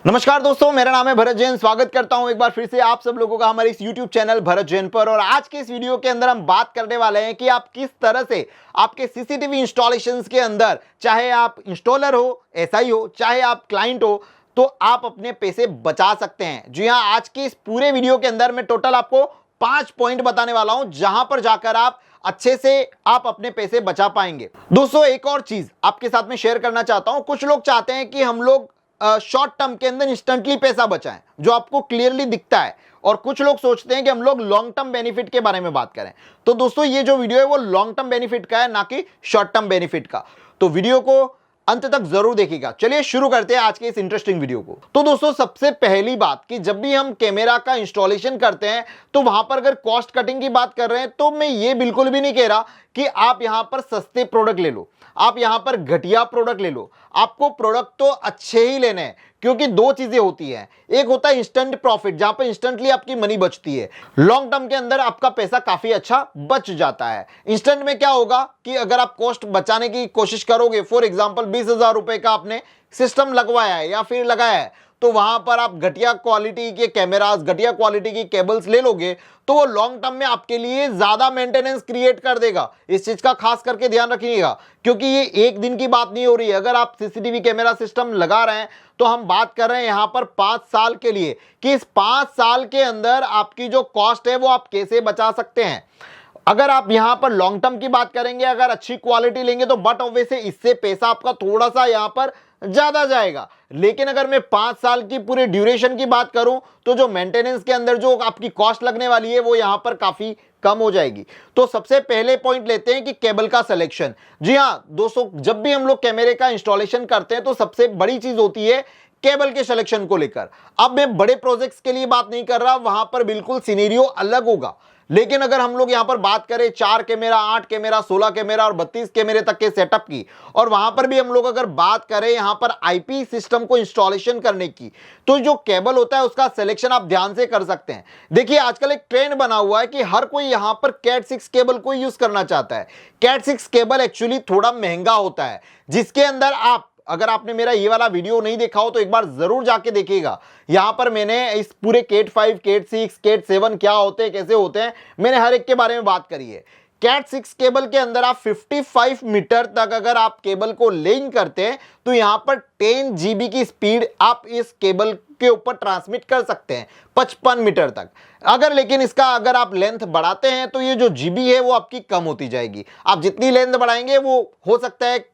नमस्कार दोस्तों, मेरा नाम है भरत जैन। स्वागत करता हूं एक बार फिर से आप सब लोगों का हमारे इस YouTube चैनल भरत जैन पर। और आज के इस वीडियो के अंदर हम बात करने वाले हैं कि आप किस तरह से आपके सीसीटीवी इंस्टॉलेशंस के अंदर, चाहे आप इंस्टॉलर हो, एसआई हो, चाहे आप क्लाइंट हो, तो आप अपने पैसे बचा सकते हैं। जी हां, आज के इस पूरे वीडियो के अंदर मैं टोटल आपको 5 पॉइंट बताने वाला हूं जहां पर जाकर आप अच्छे से आप अपने पैसे बचा पाएंगे। दोस्तों, एक और चीज आपके साथ में शेयर करना चाहता हूं। कुछ लोग चाहते हैं कि हम लोग शॉर्ट टर्म के अंदर इंस्टेंटली पैसा बचाएं, जो आपको क्लियरली दिखता है, और कुछ लोग सोचते हैं कि हम लोग लॉन्ग टर्म बेनिफिट के बारे में बात करें। तो दोस्तों, ये जो वीडियो है वो लॉन्ग टर्म बेनिफिट का है, ना कि शॉर्ट टर्म बेनिफिट का। तो वीडियो को अंत तक जरूर देखिएगा। चलिए शुरू करते हैं आज के इस इंटरेस्टिंग वीडियो को। तो दोस्तों, सबसे पहली बात कि जब भी हम कैमरा का इंस्टॉलेशन करते हैं तो वहां पर अगर कॉस्ट कटिंग की बात कर रहे हैं, तो मैं ये बिल्कुल भी नहीं कह रहा कि आप यहां पर सस्ते प्रोडक्ट ले लो, आप यहां पर घटिया प्रोडक्ट ले लो। आपको प्रोडक्ट तो अच्छे ही लेने हैं, क्योंकि दो चीजें होती हैं। एक होता है इंस्टेंट प्रॉफिट, जहां पर इंस्टेंटली आपकी मनी बचती है। लॉन्ग टर्म के अंदर आपका पैसा काफी अच्छा बच जाता है। इंस्टेंट में क्या होगा कि अगर आप कॉस्ट बचाने की कोशिश करोगे, फॉर एग्जांपल 20,000 रुपए का आपने सिस्टम लगवाया है या फिर लगाया है, तो वहां पर आप घटिया क्वालिटी के कैमरास, घटिया क्वालिटी की केबल्स ले लोगे, तो वो लॉन्ग टर्म में आपके लिए ज्यादा मेंटेनेंस क्रिएट कर देगा। इस चीज का खास करके ध्यान रखिएगा, क्योंकि ये एक दिन की बात नहीं हो रही है। अगर आप सीसीटीवी कैमरा सिस्टम लगा रहे हैं तो हम बात कर रहे हैं यहां पर 5 साल के लिए, कि इस 5 साल के अंदर आपकी जो कॉस्ट है वो आप कैसे बचा सकते हैं। अगर आप यहां पर लॉन्ग टर्म की बात करेंगे, अगर अच्छी क्वालिटी लेंगे, तो बट ऑब्वियसली इससे पैसा आपका थोड़ा सा यहां पर ज्यादा जाएगा। लेकिन अगर मैं 5 साल की पूरी ड्यूरेशन की बात करूं, तो जो मेंटेनेंस के अंदर जो आपकी कॉस्ट लगने वाली है वो यहां पर काफी कम हो जाएगी। तो सबसे पहले पॉइंट लेते हैं कि केबल का सिलेक्शन। जी हां दोस्तों, जब भी हम लोग कैमरे का इंस्टॉलेशन करते हैं तो सबसे बड़ी चीज होती है केबल के सिलेक्शन को लेकर। अब मैं बड़े प्रोजेक्ट्स के लिए बात नहीं कर रहा, वहां पर बिल्कुल सिनेरियो अलग होगा। लेकिन अगर हम लोग यहां पर बात करें 4 कैमरा, 8 कैमरा, 16 कैमरा और 32 कैमरे तक के सेटअप की, और वहां पर भी हम लोग अगर बात करें यहां पर आईपी सिस्टम को इंस्टॉलेशन करने की, तो जो केबल होता है उसका सिलेक्शन आप ध्यान से कर सकते हैं। देखिए, आजकल एक ट्रेंड बना हुआ है कि हर कोई यहां पर कैट 6 केबल को यूज करना चाहता है। कैट 6 केबल एक्चुअली थोड़ा महंगा होता है, जिसके अंदर आप, अगर आपने मेरा ये वाला वीडियो नहीं देखा हो तो एक बार जरूर जाके देखिएगा। यहां पर मैंने इस पूरे कैट 5, कैट 6, कैट 7 क्या होते हैं, कैसे होते हैं, मैंने हर एक के बारे में बात करी है। कैट 6 केबल के अंदर आप 55 मीटर तक अगर आप केबल को लिंक करते हैं, तो यहां पर 10 GB की स्पीड आप इस केबल के ऊपर ट्रांसमिट कर सकते हैं, 55 मीटर तक। अगर लेकिन इसका अगर आप लेंथ बढ़ाते हैं तो ये जो जीबी है वो आपकी कम होती जाएगी। आप जितनी लेंथ बढ़ाएंगे वो हो सकता है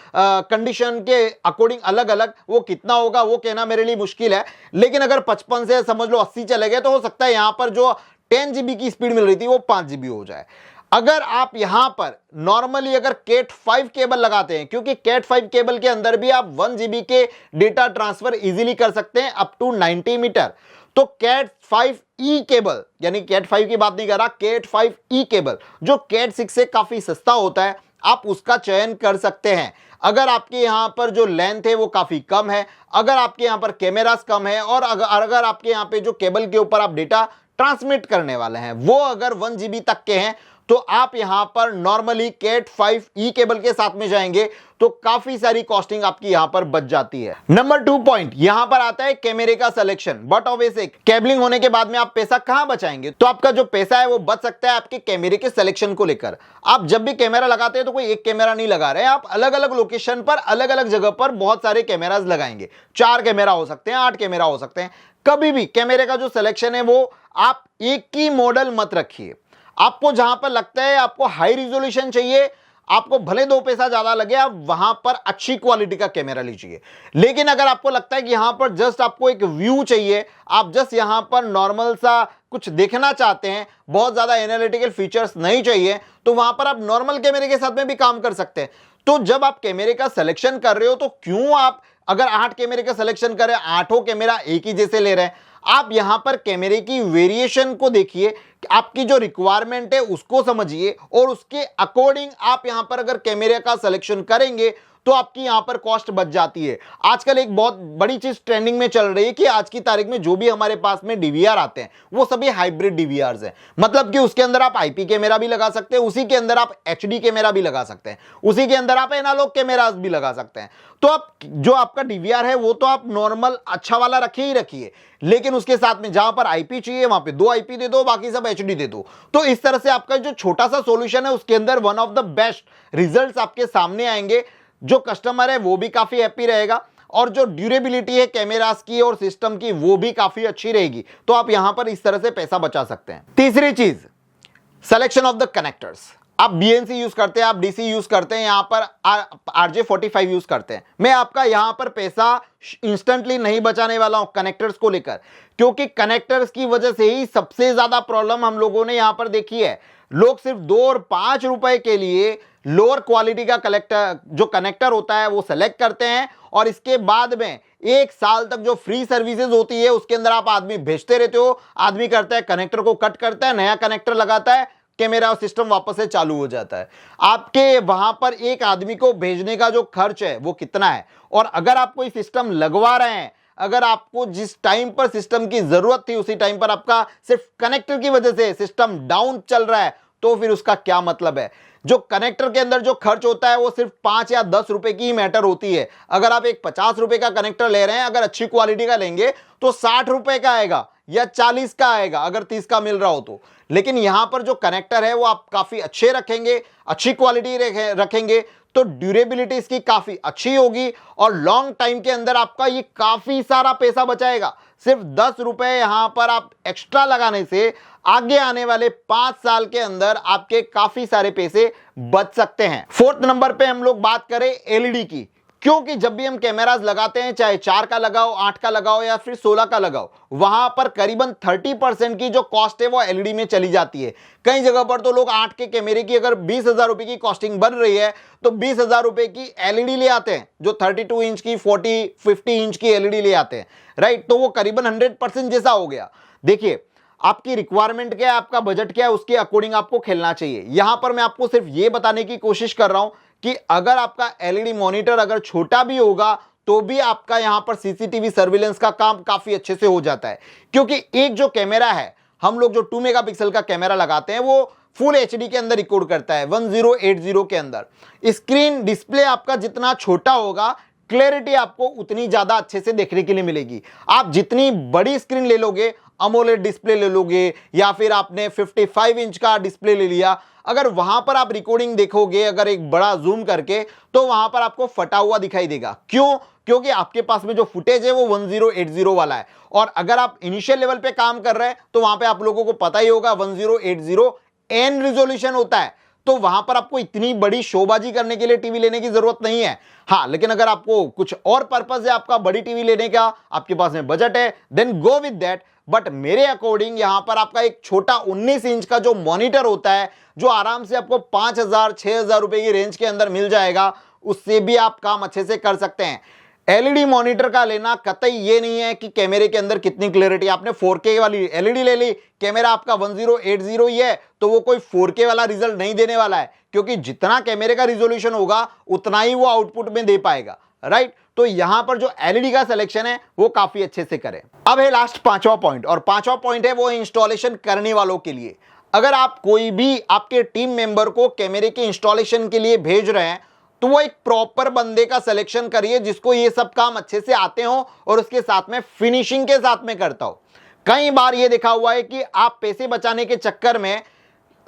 कंडीशन के अकॉर्डिंग अलग अलग, वो कितना होगा वो कहना मेरे लिए मुश्किल है। लेकिन अगर 55 से समझ लो 80 चले गए, तो हो सकता है यहां पर जो 10 GB की स्पीड मिल रही थी वो 5 GB हो जाए। अगर आप यहां पर नॉर्मली अगर कैट 5 केबल लगाते हैं, क्योंकि कैट 5 केबल के अंदर भी आप 1 GB के डेटा ट्रांसफर इजीली कर सकते हैं अप टू 90 मीटर। तो कैट 5E केबल, यानी कैट 5 की बात नहीं कर रहा, कैट 5E केबल जो कैट 6 से काफी सस्ता होता है, आप उसका चयन कर सकते हैं। अगर आपके यहां पर जो लेंथ है वो काफी कम है, अगर आपके यहां पर कैमरास कम है, और अगर आपके यहां पे जो केबल के ऊपर आप डेटा ट्रांसमिट करने वाले हैं वो अगर 1 GB तक के हैं, तो आप यहां पर नॉर्मली कैट 5E केबल के साथ में जाएंगे तो काफी सारी कॉस्टिंग आपकी यहां पर बच जाती है। नंबर 2 पॉइंट यहां पर आता है कैमरे का सिलेक्शन। बट ऑब्वियसली केबलिंग होने के बाद में आप पैसा कहां बचाएंगे, तो आपका जो पैसा है वो बच सकता है आपके कैमरे के सिलेक्शन को लेकर। आप जब भी कैमरा लगाते हैं तो कोई एक कैमरा नहीं लगा रहे, आप अलग अलग लोकेशन पर, अलग अलग जगह पर बहुत सारे कैमरास लगाएंगे। 4 कैमरा हो सकते हैं, 8 कैमरा हो सकते हैं। कभी भी कैमरे का जो सिलेक्शन है वो आप एक ही मॉडल मत रखिए। आपको जहां पर लगता है आपको हाई रिजोल्यूशन चाहिए, आपको भले 2 पैसा ज्यादा लगे, आप वहां पर अच्छी क्वालिटी का कैमरा लीजिए। लेकिन अगर आपको लगता है कि यहां पर जस्ट आपको एक व्यू चाहिए, आप जस्ट यहां पर नॉर्मल सा कुछ देखना चाहते हैं, बहुत ज्यादा एनालिटिकल फीचर्स नहीं चाहिए, तो वहां पर आप नॉर्मल कैमरे के साथ में भी काम कर सकते हैं। तो जब आप कैमरे का सिलेक्शन कर रहे हो, तो क्यों आप अगर 8 कैमरे का सिलेक्शन करें, 8 कैमरा एक ही जैसे ले रहे हैं, आप यहां पर कैमरे की वेरिएशन को देखिए, आपकी जो रिक्वायरमेंट है उसको समझिए, और उसके अकॉर्डिंग आप यहां पर अगर कैमरे का सिलेक्शन करेंगे तो आपकी यहां पर कॉस्ट बच जाती है। आजकल एक बहुत बड़ी चीज ट्रेंडिंग में चल रही है कि आज की तारीख में जो भी हमारे पास में डीवीआर आते हैं वो सभी हाइब्रिड डीवीआर्स हैं। मतलब कि उसके अंदर आप आईपी कैमरा भी लगा सकते हैं, उसी के अंदर आप एचडी कैमरा भी लगा सकते हैं, उसी के अंदर आप एनालॉग कैमरास भी लगा सकते हैं। तो आप जो आपका डीवीआर है वो तो आप नॉर्मल अच्छा वाला रखिए, लेकिन उसके साथ में जहां पर आईपी चाहिए वहां पे 2 आईपी दे दो, बाकी सब एचडी दे दो। तो इस तरह से आपका जो छोटा सा सॉल्यूशन है उसके अंदर one of the best results आपके सामने आएंगे। जो कस्टमर है वो भी काफी हैप्पी रहेगा और जो ड्यूरेबिलिटी है कैमरास की और सिस्टम की वो भी काफी अच्छी रहेगी। तो आप यहां पर इस तरह से पैसा बचा सकते हैं। तीसरी चीज, सिलेक्शन ऑफ द कनेक्टर्स। आप बीएनसी यूज करते हैं, आप डीसी यूज करते हैं, यहां पर RJ45 यूज करते हैं। मैं आपका यहां पर पैसा इंस्टेंटली नहीं बचाने वाला हूं कनेक्टर्स को लेकर, क्योंकि कनेक्टर्स की वजह से ही सबसे ज्यादा प्रॉब्लम हम लोगों ने यहां पर देखी है। लोग सिर्फ 2 और 5 रुपए के लिए लोअर क्वालिटी का कनेक्टर होता है वो सेलेक्ट करते हैं और इसके बाद में 1 साल तक जो फ्री सर्विसेज होती है उसके अंदर आप आदमी भेजते रहते हो। आदमी करता है कनेक्टर को कट करता है, नया कनेक्टर लगाता है, कैमरा सिस्टम वापस से चालू हो जाता है। आपके वहां पर एक आदमी को भेजने का जो खर्च है वो कितना है, और अगर आप कोई सिस्टम लगवा रहे हैं, अगर आपको जिस टाइम पर सिस्टम की जरूरत थी उसी टाइम पर आपका सिर्फ कनेक्टर की वजह से सिस्टम डाउन चल रहा है, तो फिर उसका क्या मतलब है। जो कनेक्टर के अंदर जो खर्च होता है वो सिर्फ 5 या 10 रुपए की ही मैटर होती है। अगर आप एक 50 रुपए का कनेक्टर ले रहे हैं, अगर अच्छी क्वालिटी का लेंगे तो 60 रुपए का आएगा या 40 का आएगा, अगर 30 का मिल रहा हो तो। लेकिन यहां पर जो कनेक्टर है वो आप काफी अच्छे रखेंगे, अच्छी क्वालिटी रखेंगे तो ड्यूरेबिलिटी इसकी काफी अच्छी होगी और लॉन्ग टाइम के अंदर आपका ये काफी सारा पैसा बचाएगा। सिर्फ 10 रुपए यहां पर आप एक्स्ट्रा लगाने से आगे आने वाले 5 साल के अंदर आपके काफी सारे पैसे बच सकते हैं। 4th नंबर पे हम लोग बात करें एलईडी की, क्योंकि जब भी हम कैमरास लगाते हैं, चाहे 4 का लगाओ, 8 का लगाओ या फिर 16 का लगाओ, वहां पर करीबन 30% की जो कॉस्ट है वो एलईडी में चली जाती है। कई जगह पर तो लोग 8 के कैमरे की अगर 20,000 रुपए की कॉस्टिंग बन रही है तो 20,000 रुपए की एलईडी ले आते हैं, जो 32 इंच की 50 इंच की एलईडी ले आते हैं, राइट। तो वो करीबन 100% जैसा हो गया। देखिए आपकी रिक्वायरमेंट क्या है, आपका बजट क्या है, उसके अकॉर्डिंग आपको खेलना चाहिए। यहां पर मैं आपको सिर्फ ये बताने की कोशिश कर रहा हूं कि अगर आपका एलईडी मॉनिटर अगर छोटा भी होगा तो भी आपका यहां पर सीसीटीवी सर्विलेंस का काम काफी अच्छे से हो जाता है। क्योंकि एक जो कैमरा है, हम लोग जो 2 मेगापिक्सल का कैमरा लगाते हैं वो फुल एचडी के अंदर रिकॉर्ड करता है 1080 के अंदर। स्क्रीन डिस्प्ले आपका जितना छोटा होगा, क्लैरिटी आपको उतनी ज्यादा अच्छे से देखने के लिए मिलेगी। आप जितनी बड़ी स्क्रीन ले लोगे, अमोलेड डिस्प्ले ले लोगे या फिर आपने 55 इंच का डिस्प्ले ले लिया, अगर वहां पर आप रिकॉर्डिंग देखोगे अगर एक बड़ा जूम करके, तो वहां पर आपको फटा हुआ दिखाई देगा। क्यों? क्योंकि आपके पास में जो फुटेज है वो 1080 वाला है, और अगर आप इनिशियल लेवल पे काम कर रहे हैं तो वहां पे आप लोगों को पता ही होगा 1080 एन रिजोल्यूशन होता है। तो वहां पर आपको इतनी बड़ी शोबाजी करने के लिए टीवी लेने की जरूरत नहीं है। हाँ, लेकिन अगर आपको कुछ और पर्पस है आपका बड़ी टीवी लेने का, आपके पास में बजट है, then go with that. But मेरे अकॉर्डिंग यहां पर आपका एक छोटा 19 इंच का जो मॉनिटर होता है, जो आराम से आपको 5,000-6,000 रुपए की रेंज के अंदर मिल जाएगा, उससे भी आप काम अच्छे से कर सकते हैं। एलईडी मॉनिटर का लेना कतई ये नहीं है कि कैमरे के अंदर कितनी क्लैरिटी, आपने 4K वाली एलईडी ले ली, कैमरा आपका 1080 ही है, तो वो कोई 4K वाला रिजल्ट नहीं देने वाला है, क्योंकि जितना कैमरे का रिजोल्यूशन होगा उतना ही वो आउटपुट में दे पाएगा, राइट। तो यहां पर जो एलईडी का सिलेक्शन है वो काफी अच्छे से करें। अब है लास्ट 5वां पॉइंट, और 5वां पॉइंट है वो इंस्टॉलेशन करने वालों के लिए। अगर आप कोई भी आपके टीम मेंबर को कैमरे के इंस्टॉलेशन के लिए भेज रहे हैं तो वो एक प्रॉपर बंदे का सिलेक्शन करिए जिसको ये सब काम अच्छे से आते हो और उसके साथ में फिनिशिंग के साथ में करता हो। कई बार ये देखा हुआ है कि आप पैसे बचाने के चक्कर में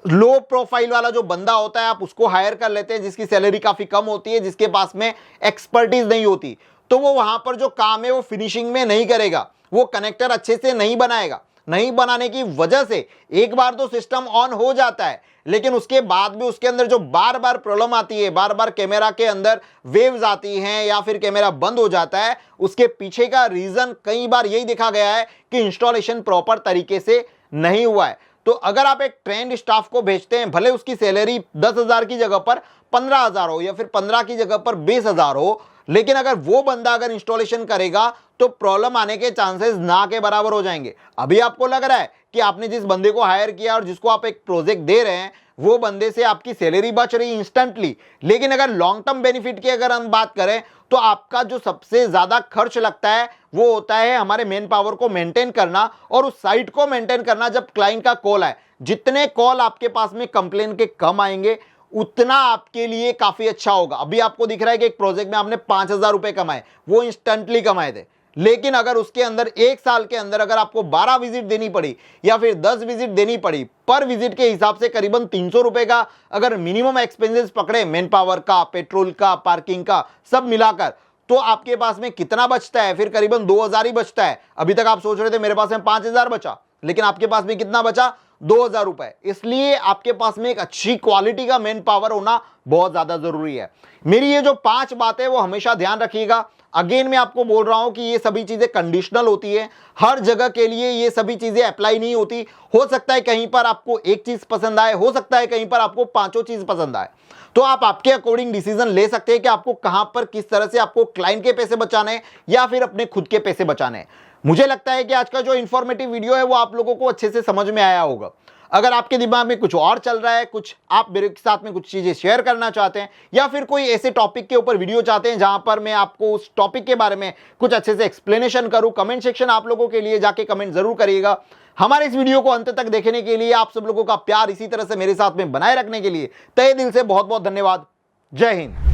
लो प्रोफाइल वाला जो बंदा होता है आप उसको हायर कर लेते हैं, जिसकी सैलरी काफी कम होती है, जिसके पास में एक्सपर्टीज नहीं होती, तो वो वहां पर जो काम है वो फिनिशिंग में नहीं करेगा, वो कनेक्टर अच्छे से नहीं बनाएगा। नहीं बनाने की वजह से एक बार तो सिस्टम ऑन हो जाता है, लेकिन उसके बाद भी उसके अंदर जो बार बार प्रॉब्लम आती है, बार बार कैमरा के अंदर वेव्स आती हैं या फिर कैमरा बंद हो जाता है, उसके पीछे का रीजन कई बार यही देखा गया है कि इंस्टॉलेशन प्रॉपर तरीके से नहीं हुआ है। तो अगर आप एक ट्रेंड स्टाफ को भेजते हैं, भले उसकी सैलरी 10,000 की जगह पर 15,000 हो या फिर 15 की जगह पर 20,000 हो, लेकिन अगर वो बंदा अगर इंस्टॉलेशन करेगा तो प्रॉब्लम आने के चांसेस ना के बराबर हो जाएंगे। अभी आपको लग रहा है कि आपने जिस बंदे को हायर किया और जिसको आप एक प्रोजेक्ट दे रहे हैं वो बंदे से आपकी सैलरी बच रही इंस्टेंटली। लेकिन अगर लॉन्ग टर्म बेनिफिट की अगर हम बात करें तो आपका जो सबसे ज्यादा खर्च लगता है वो होता है हमारे मेन पावर को मेंटेन करना और उस साइट को मेंटेन करना। जब क्लाइंट का कॉल आए, जितने कॉल आपके पास में कंप्लेन के कम आएंगे उतना आपके लिए काफी अच्छा होगा। अभी आपको दिख रहा है कि एक प्रोजेक्ट में आपने 5,000 रुपए कमाए, वो इंस्टेंटली कमाए थे। लेकिन अगर उसके अंदर एक साल के अंदर अगर आपको 12 विजिट देनी पड़ी या फिर 10 विजिट देनी पड़ी, पर विजिट के हिसाब से करीबन 300 रुपए का अगर मिनिमम एक्सपेंसेस पकड़े, मेन पावर का, पेट्रोल का, पार्किंग का, सब मिलाकर, तो आपके पास में कितना बचता है? फिर करीबन 2,000 ही बचता है। अभी तक आप सोच रहे थे मेरे पास में 5,000 बचा, लेकिन आपके पास में कितना बचा? 2,000 रुपए। इसलिए आपके पास में एक अच्छी क्वालिटी का मेन पावर होना बहुत ज्यादा जरूरी है। मेरी ये जो 5 बातें वो हमेशा ध्यान रखिएगा। अगेन मैं आपको बोल रहा हूं कि ये सभी चीजें कंडीशनल होती है, हर जगह के लिए ये सभी चीजें अप्लाई नहीं होती। हो सकता है कहीं पर आपको एक चीज पसंद आए, हो सकता है कहीं पर आपको 5 चीज पसंद आए। तो आप आपके अकॉर्डिंग डिसीजन ले सकते हैं कि आपको कहां पर किस तरह से आपको क्लाइंट के पैसे बचाने हैं या फिर अपने खुद के पैसे बचाने हैं। मुझे लगता है कि आज का जो इंफॉर्मेटिव वीडियो है वो आप लोगों को अच्छे से समझ में आया होगा। अगर आपके दिमाग में कुछ और चल रहा है, कुछ आप मेरे साथ में कुछ चीजें शेयर करना चाहते हैं या फिर कोई ऐसे टॉपिक के ऊपर वीडियो चाहते हैं जहां पर मैं आपको उस टॉपिक के बारे में कुछ अच्छे से एक्सप्लेनेशन करूं, कमेंट सेक्शन आप लोगों के लिए जाके कमेंट जरूर करिएगा। हमारे इस वीडियो को अंत तक देखने के लिए, आप सब लोगों का प्यार इसी तरह से मेरे साथ में बनाए रखने के लिए तहे दिल से बहुत बहुत धन्यवाद। जय हिंद।